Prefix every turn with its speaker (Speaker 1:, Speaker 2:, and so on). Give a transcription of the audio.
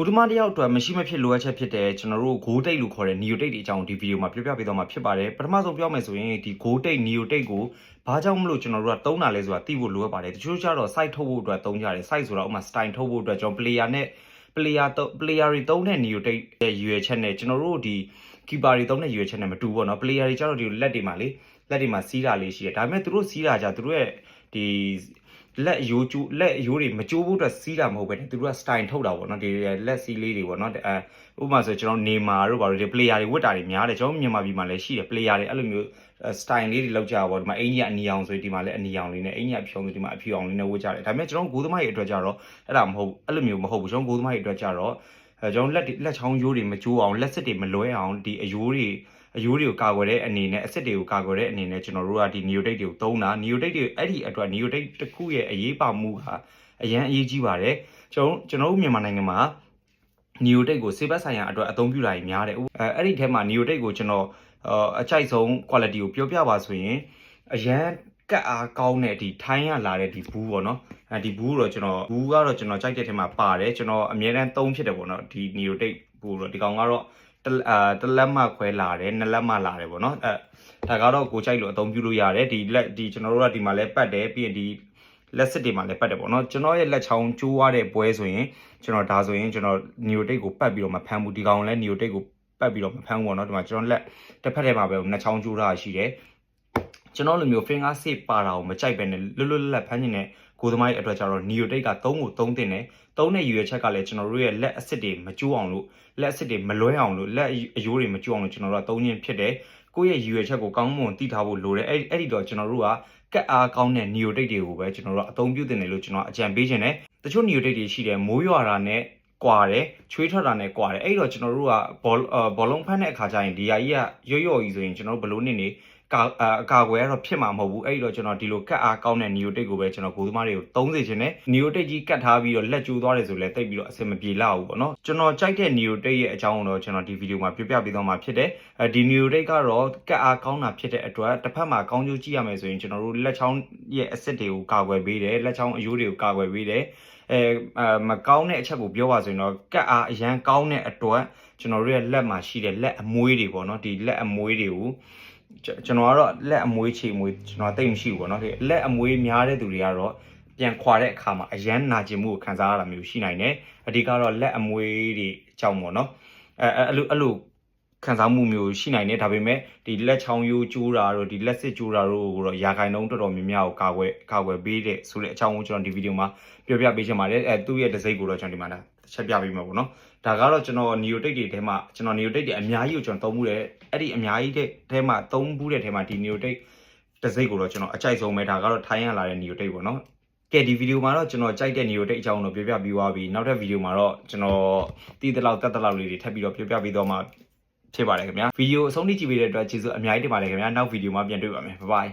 Speaker 1: ကိုတမတယောက်အတွက်မရှိမဖြစ်လိုအပ်ချက်ဖြစ်တဲ့ကျွန်တော်တို့ Go Date လို့ခေါ်တဲ့ Neo Date တွေအကြောင်းဒီဗီဒီယိုမှာပြောပြပေးသွားမှာဖြစ်ပါတယ်ပထမဆုံးပြောမယ်ဆိုရင်ဒီ Go Date Neo Date ကိုဘာကြောင့်မလို့ကျွန်တော်တို့ကသုံးတာလဲဆိုတာသိဖို့လိုအပ်ပါတယ်တချို့ကျတော့ site ထုတ်ဖို့အတွက်သုံးကြတယ် site ဆိုတော့ဥပမာ style ထုတ်ဖို့အတွက်ကျွန်တော် player တွေသုံးတဲ့ Neo Date ရဲ့ရွေချက်နဲ့ကျွန်တော်တို့ဒီ keeper တွေသုံးတဲ့ရွေချက်နဲ့မတူဘူးပေါ့နော် player တွေကျတော့ဒီလက်တွေမှာစီးတာလေးရှိတယ်ဒါပေမဲ့သူတို့စီးတာကြသူတို့ရဲ့ဒီလက်အယိုးတွေမကျိုးဖို့အတွက်စီးတာမဟုတ်ပဲသူတို့က style ထုတ်တာပေါ့နော်ဒီလက်စီးလေးတွေပေါ့နော်ဥပမာဆိုကျွန်တော်နေမာတို့ဘာလို့ဒီ player တွေဝတ်တာတွေများတယ်ကျွန်တော်မြန်မာပြည်မှာလည်းရှိတယ် player တွေအဲ့လိုမျိုး style လေးတွေလောက်ကြပါပေါ့ဒီမှာအင်ကြီးအနီအောင်ဆိုဒီမှာလည်းအနီအောင်လေးနဲ့အင်ကြီးအဖြူအောင်ဆိုဒီမှာအဖြူအောင်လေးနဲ့ဝတ်ကြတယ်ဒါပေမဲ့ကျွန်တော်ဂိုးသမားတွေအတွက်ကြတော့အဲ့ဒါမဟုတ်အဲ့လိုမျိုးမဟုတ်ဘူးကျွန်တော်ဂိုးသမားတွေအတွက်ကြတော့ကျွန်တော်လက်ချောင်းရိုးတွေမကျိုးအောင်လက်စစ်တွေမလွဲအောင်ဒီအယိုးတွေကိုကာကွယ်တဲ့အနေနဲ့အစစ်တွေကိုကာကွယ်တဲ့အနေနဲ့ကျွန်တော်တို့ကဒီ Neo Date တွေကိုသုံးတာ Neo Date တွေအဲ့ဒီအတွက် Neo Date တစ်ခုရဲ့အရေးပါမှုကအရန်အရေးကြီးပါတယ်ကျွန်တော်တို့မြန်မာနိုင်ငံမှာ Neo Date ကိုစေဘက်ဆိုင်ရာအတွက်အသုံးပြုတာများတယ်အဲ့ဒီထဲမှာ Neo Date ကိုကျွန်တော်အကြိုက်ဆုံး quality ကိုပြောပြပါဆိုရင်အရန်ကတ်အားကောင်းတဲ့ဒီထိုင်းရလာတဲ့ဒီဘူးပေါ့နော်ဒီဘူးကတော့ကျွန်တော်ကြိုက်တဲ့ထဲမှာပါတယ်ကျွန်တော်အများတန်းသုံးဖြစ်တယ်ပေါ့နော်ဒီ Neo Date ဘူးတော့ဒီကောင်ကတော့တလက်မှခွဲလာတယ်နှစ်လက်မှလာတယ်ပေါ့နော်ဒါကတော့ကိုကြိုက်လို့အသုံးပြုလို့ရတယ်ဒီကျွန်တော်တို့ကဒီမှာလဲပတ်တယ်ပြီးရင်ဒီလက်စစ်တွေမှာလည်းပတ်တယ်ပေါ့နော်ကျွန်တော်ရဲ့လက်ချောင်းကျိုးရတဲ့ပွဲဆိုရင်ကျွန်တော်ဒါဆိုရင်ကျွန်တော် Neo Date ကိုပတ်ပြီးတော့မဖမ်းဘူးဒီကောင်လည်း Neo Date ကိုပတ်ပြီးတော့မဖမ်းဘူးပေါ့နော်ဒီမှာကျွန်တော်လက်တစ်ဖက်ထဲမှာပဲနှစ်ချောင်းကျိုးတာရှိတယ်ကျွန်တော်လိုမျိုး finger safe ပါတာကိုမကြိုက်ပဲနဲ့လွတ်လပ်ဖမ်းနေတဲ့ကိုသမားရဲ့အတွက်ကြတော့ Neo Date က3ကို3တင်တယ်သုံးတဲ့ရွေချက်ကလည်းကျွန်တော်တို့ရဲ့လက်အစစ်တွေမကျိုးအောင်လို့လက်အစစ်တွေမလွဲအောင်လို့လက်အယိုးတွေမကျိုးအောင်လို့ကျွန်တော်တို့ကသုံးခြင်းဖြစ်တယ်ကိုယ့်ရဲ့ရွေချက်ကိုကောင်းမွန်သိထားဖို့လိုတယ်အဲ့ဒီတော့ကျွန်တော်တို့ကကတ်အားကောင်းတဲ့ Neo Date တွေကိုပဲကျွန်တော်တို့အသုံးပြုတင်တယ်လို့ကျွန်တော်အကြံပေးခြင်းတယ်တချို့ Neo Date တွေရှိတယ်မိုးရွာတာနဲ့ကွာတယ်ချွေးထွက်တာနဲ့ကွာတယ်အဲ့တော့ကျွန်တော်တို့ကဘောလုံးဖမ်းတဲ့အခါကျရင်ဒီဟာကြီးကရွတ်ကြီးဆိုရင်ကျွန်တော်တို့ဘလို့နေအကာအကွယ်ကတော့ဖြစ်မှာမဟုတ်ဘူးအဲ့တော့ကျွန်တော်ဒီလိုကတ်အားကောင်းတဲ့ Neo Date ကိုပဲကျွန်တော်ဂိုးသမားတွေကိုသုံးစေချင်တယ် Neo Date ကြီးကတ်ထားပြီးတော့လက်ကျိုးသွားတယ်ဆိုလည်းတိတ်ပြီးတော့အဆင်မပြေလောက်ဘူးပေါ့နော်ကျွန်တော်ကြိုက်တဲ့ Neo Date ရဲ့အကြောင်းတော့ကျွန်တော်ဒီဗီဒီယိုမှာပြပြပေးသွားမှာဖြစ်တယ်ဒီ Neo Date ကတော့ကတ်အားကောင်းတာဖြစ်တဲ့အတွက်တစ်ဖက်မှာကောင်းကျိုးကြည့်ရမယ်ဆိုရင်ကျွန်တော်တို့လက်ချောင်းရဲ့အစစ်တွေကိုကာကွယ်ပေးတယ်လက်ချောင်းအယိုးတွေကိုကာကွယ်ပေးတယ်မကောင်းတဲ့အချက်ကိုပြောပါဆိုရင်တော့ကတ်အားအရန်ကောင်းတဲ့အတွက်ကျွန်တော်တို့ရဲ့လက်မှာရှိတဲ့လက်အမွှေးတွေပေါ့နော်ဒီလက်အမွှေးတွေကိုကျွန်တော်ကတော့လက်အမွှေးချေမွေးကျွန်တော်သိမရှိဘူးပေါ့နော်ဒီလက်အမွှေးများတဲ့သူတွေကတော့ပြန်ခွာတဲ့အခါမှာအရန်နာကျင်မှုကိုခံစားရတာမျိုးရှိနိုင်တယ်အဓိကတော့လက်အမွှေးတွေအကြောင်းပေါ့နော်အဲ့လိုခံစားမှုမျိုးရှိနိုင်တယ်ဒါပေမဲ့ဒီလက်ချောင်းရိုးကျိုးတာတို့ဒီလက်စစ်ကျိုးတာတို့ကိုတော့ရာခိုင်နှုန်းတော်တော်များများကိုကာကွယ်ပေးတဲ့ဆိုတဲ့အကြောင်းကိုကျွန်တော်ဒီဗီဒီယိုမှာပြောပြပေးချင်ပါတယ်သူ့ရဲ့တစ်စိတ်ကိုတော့ကျွန်တော်ဒီမှာချက်ပြပေးမှာပေါ့နော်ဒါကတော့ကျွန်တော် Neo Date တွေထဲမှာကျွန်တော် Neo Date တွေအများကြီးကိုကျွန်တော်သုံးမှုတယ်အဲ့ဒီအများကြီးထဲမှာသုံးမှုတဲ့ထဲမှာဒီ Neo Date တစ်စိတ်ကိုတော့ကျွန်တော်အကြိုက်ဆုံးပဲဒါကတော့ထိုင်းရလာတဲ့ Neo Date ပေါ့နော်ကဲဒီဗီဒီယိုမှာတော့ကျွန်တော်ကြိုက်တဲ့ Neo Date အကြောင်းတော့ပြောပြပြီးသွားပြီနောက်ထပ်ဗီဒီယိုမှာတော့ကျွန်တော်တည်တလောက်တက်တလောက်လေးတွေထပ်ပြီးတော့ပြောပြပေးသွားမှာဖြစ်ပါတယ်ခင်ဗျာဗီဒီယိုအဆုံးထိကြည့်ပေးတဲ့အတွက်ကျေးဇူးအများကြီးတင်ပါတယ်ခင်ဗျာနောက်ဗီဒီယိုမှာပြန်တွေ့ပါမယ်ဘိုင်